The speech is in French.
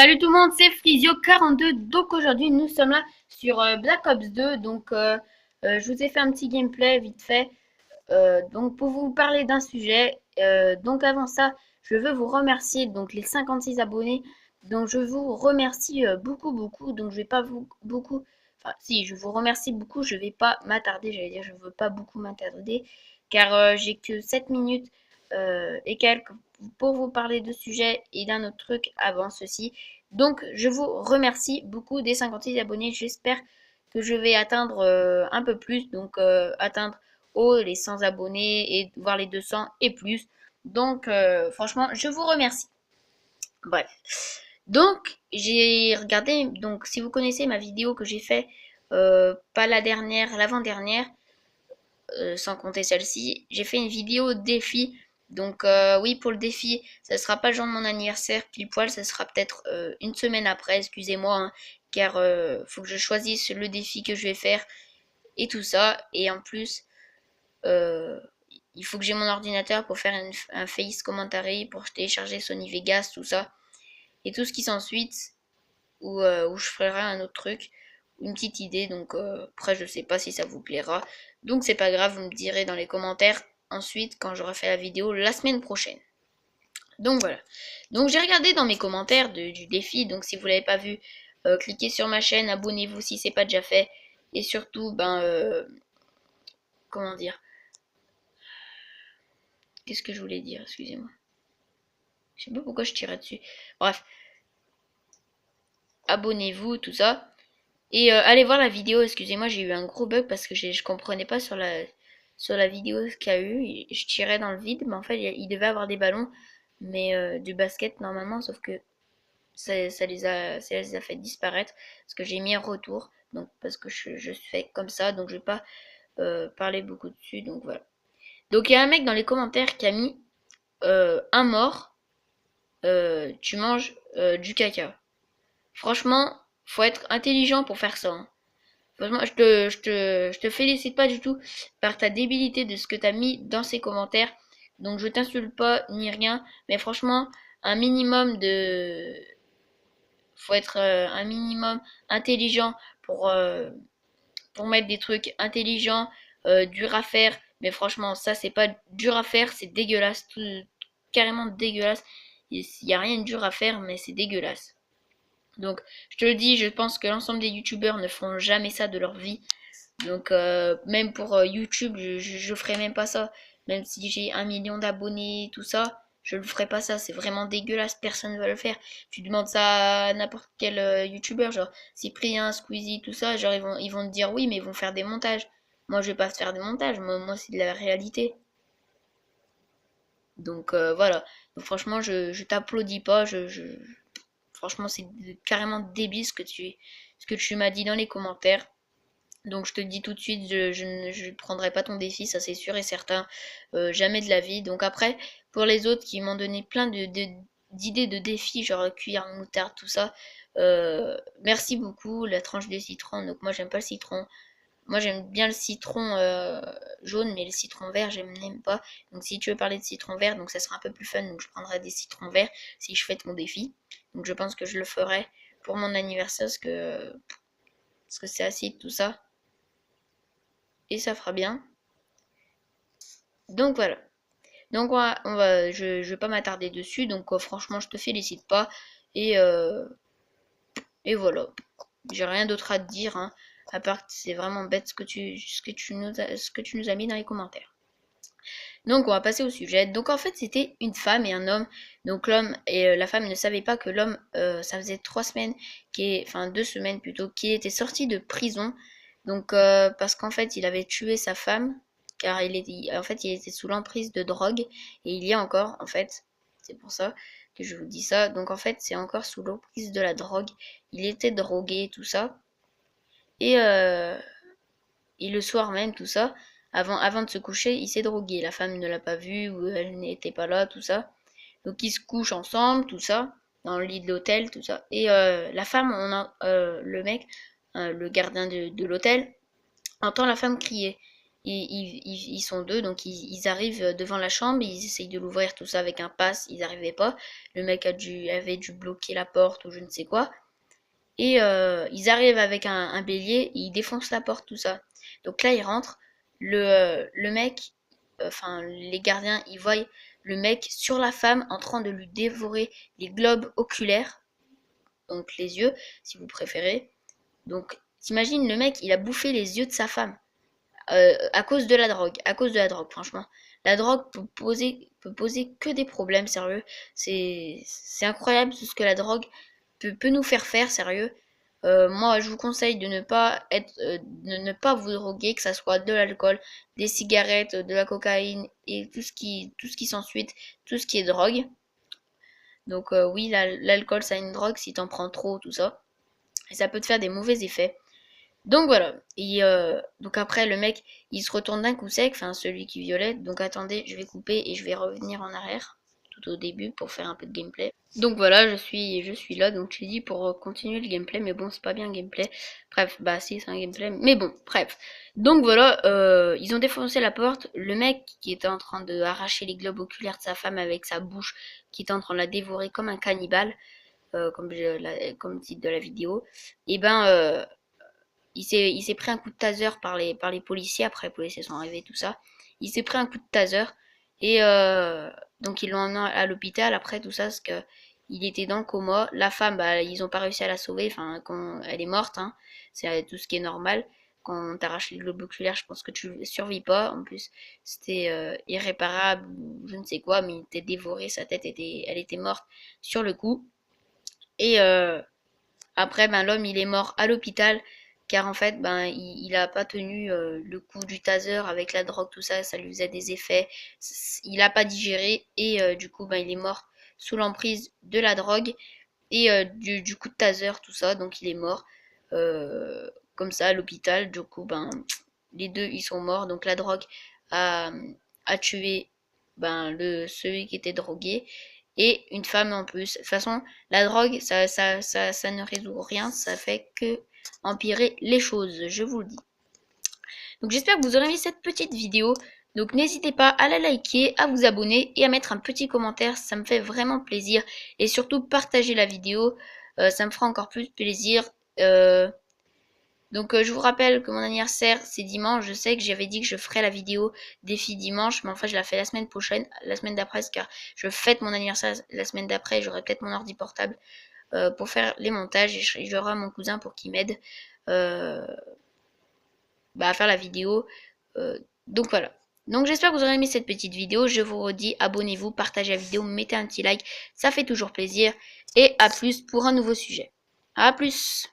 Salut tout le monde, c'est Flizio42. Donc aujourd'hui nous sommes là sur Black Ops 2. Je vous ai fait un petit gameplay vite fait. Donc pour vous parler d'un sujet. Donc avant ça, je veux vous remercier donc les 56 abonnés. Donc je vous remercie beaucoup. Donc je vais pas vous beaucoup. Enfin si, je vous remercie beaucoup. Je vais pas m'attarder. J'allais dire je veux pas beaucoup m'attarder car j'ai que 7 minutes et quelques pour vous parler de sujet et d'un autre truc avant ceci. Donc, je vous remercie beaucoup des 56 abonnés. J'espère que je vais atteindre un peu plus, donc atteindre les 100 abonnés et voir les 200 et plus. Donc, franchement, je vous remercie. Bref. Donc, j'ai regardé, donc si vous connaissez ma vidéo que j'ai fait, pas la dernière, l'avant-dernière, sans compter celle-ci, j'ai fait une vidéo défi. Donc oui, pour le défi, ça sera pas le jour de mon anniversaire pile poil, ça sera peut-être une semaine après, excusez-moi, hein, car faut que je choisisse le défi que je vais faire et tout ça. Et en plus, euh, il faut que j'ai mon ordinateur pour faire un face commentary, pour télécharger Sony Vegas, tout ça. Et tout ce qui s'ensuit, où je ferai un autre truc, une petite idée. Donc après, je sais pas si ça vous plaira. Donc c'est pas grave, vous me direz dans les commentaires ensuite quand j'aurai fait la vidéo la semaine prochaine. Donc voilà. Donc j'ai regardé dans mes commentaires du défi. Donc si vous l'avez pas vu, cliquez sur ma chaîne, abonnez-vous si c'est pas déjà fait. Et surtout, comment dire, qu'est-ce que je voulais dire, excusez-moi. Je sais pas pourquoi je tirais dessus. Bref, abonnez-vous, tout ça. Et allez voir la vidéo, excusez-moi, j'ai eu un gros bug parce que je comprenais pas sur la vidéo ce qu'il y a eu. Je tirais dans le vide, mais en fait, il devait avoir des ballons, mais du basket normalement, sauf que ça les a fait disparaître parce que j'ai mis un retour, donc parce que je fais comme ça, donc je vais pas parler beaucoup dessus, donc voilà. Donc il y a un mec dans les commentaires qui a mis un mort, tu manges du caca. Franchement, faut être intelligent pour faire ça, hein. Franchement, je te félicite pas du tout par ta débilité de ce que t'as mis dans ces commentaires. Donc je t'insulte pas ni rien, mais franchement, un minimum de, faut être un minimum intelligent pour euh, pour mettre des trucs intelligents, durs à faire. Mais franchement, ça c'est pas dur à faire, c'est dégueulasse, carrément dégueulasse. Il y a rien de dur à faire, mais c'est dégueulasse. Donc, je te le dis, je pense que l'ensemble des youtubeurs ne feront jamais ça de leur vie. Donc même pour YouTube, je ferai même pas ça. Même si j'ai 1 million d'abonnés, tout ça, je le ferai pas ça. C'est vraiment dégueulasse, personne ne va le faire. Tu demandes ça à n'importe quel YouTuber, genre Cyprien, Squeezie, tout ça, genre ils vont te dire oui, mais ils vont faire des montages. Moi, je vais pas faire des montages, moi c'est de la réalité. Donc voilà. Donc, franchement, je t'applaudis pas. Franchement, c'est carrément débile ce que tu m'as dit dans les commentaires. Donc je te le dis tout de suite, je ne prendrai pas ton défi, ça c'est sûr et certain, jamais de la vie. Donc après, pour les autres qui m'ont donné plein d'idées de défis, genre cuillère de moutarde, tout ça, merci beaucoup, la tranche de citron. Donc moi j'aime pas le citron. Moi j'aime bien le citron jaune, mais le citron vert n'aime pas. Donc si tu veux parler de citron vert, donc ça sera un peu plus fun, donc je prendrai des citrons verts si je fais ton défi. Donc je pense que je le ferai pour mon anniversaire parce que c'est acide tout ça et ça fera bien. Donc voilà. Donc je vais pas m'attarder dessus. Donc franchement, je te félicite pas. Et, euh, et voilà. J'ai rien d'autre à te dire, hein, à part que c'est vraiment bête ce que tu nous as mis dans les commentaires. Donc on va passer au sujet. Donc en fait c'était une femme et un homme. Donc l'homme et la femme ne savaient pas que l'homme, ça faisait 3 semaines, enfin 2 semaines plutôt, qu'il était sorti de prison. Donc parce qu'en fait il avait tué sa femme, car en fait il était sous l'emprise de drogue et il y a encore en fait. C'est pour ça que je vous dis ça. Donc en fait c'est encore sous l'emprise de la drogue. Il était drogué et tout ça. Et et le soir même, tout ça, avant de se coucher, il s'est drogué. La femme ne l'a pas vu ou elle n'était pas là, tout ça. Donc ils se couchent ensemble, tout ça, dans le lit de l'hôtel, tout ça. Et la femme, le mec, le gardien de l'hôtel, entend la femme crier. Ils sont deux, donc ils arrivent devant la chambre, ils essayent de l'ouvrir tout ça avec un pass, ils n'arrivaient pas. Le mec avait dû bloquer la porte ou je ne sais quoi. Et ils arrivent avec un bélier, ils défoncent la porte, tout ça. Donc là, ils rentrent. Le mec, enfin les gardiens, ils voient le mec sur la femme en train de lui dévorer les globes oculaires, donc les yeux, si vous préférez. Donc t'imagines, le mec, il a bouffé les yeux de sa femme à cause de la drogue, franchement. La drogue peut poser que des problèmes, sérieux. C'est incroyable tout ce que la drogue peut nous faire, sérieux. Moi, je vous conseille de ne pas vous droguer, que ça soit de l'alcool, des cigarettes, de la cocaïne et tout ce qui s'ensuit, tout ce qui est drogue. Donc oui, l'alcool, c'est une drogue si t'en prends trop, tout ça, et ça peut te faire des mauvais effets. Donc voilà. Et donc après le mec il se retourne d'un coup sec, enfin celui qui violait. Donc attendez, je vais couper et je vais revenir en arrière tout au début pour faire un peu de gameplay. Donc voilà, je suis là, donc j'ai dit pour continuer le gameplay, mais bon c'est pas bien le gameplay. Bref, bah si c'est un gameplay, mais bon, bref. Donc voilà, ils ont défoncé la porte, le mec qui était en train de arracher les globes oculaires de sa femme avec sa bouche, qui était en train de la dévorer comme un cannibale, comme titre de la vidéo, et ben il s'est pris un coup de taser par les policiers, après les policiers sont arrivés, tout ça. Il s'est pris un coup de taser et donc ils l'ont emmené à l'hôpital après tout ça parce que il était dans le coma. La femme, bah, ils ont pas réussi à la sauver, enfin quand elle est morte, hein. C'est tout ce qui est normal. Quand on t'arrache les globes oculaires, je pense que tu survis pas. En plus, c'était irréparable ou je ne sais quoi, mais il était dévoré, elle était morte sur le coup. Et après, ben, l'homme, il est mort à l'hôpital, car en fait, ben, il a pas tenu le coup du taser avec la drogue, tout ça, ça lui faisait des effets. Il a pas digéré et du coup, ben, il est mort sous l'emprise de la drogue et du coup de taser, tout ça, donc il est mort comme ça à l'hôpital. Du coup, ben, les deux, ils sont morts. Donc la drogue a, a tué ben, celui qui était drogué et une femme en plus. De toute façon, la drogue, ça ne résout rien, ça fait que empirer les choses, je vous le dis. Donc j'espère que vous aurez aimé cette petite vidéo. Donc n'hésitez pas à la liker, à vous abonner et à mettre un petit commentaire, ça me fait vraiment plaisir. Et surtout partager la vidéo, ça me fera encore plus plaisir. Donc je vous rappelle que mon anniversaire c'est dimanche. Je sais que j'avais dit que je ferais la vidéo défi dimanche, mais enfin je la fais la semaine prochaine, la semaine d'après, car je fête mon anniversaire la semaine d'après. J'aurai peut-être mon ordi portable pour faire les montages et j'aurai mon cousin pour qu'il m'aide à faire la vidéo. Donc voilà. Donc j'espère que vous aurez aimé cette petite vidéo. Je vous redis, abonnez-vous, partagez la vidéo, mettez un petit like, ça fait toujours plaisir. Et à plus pour un nouveau sujet. À plus.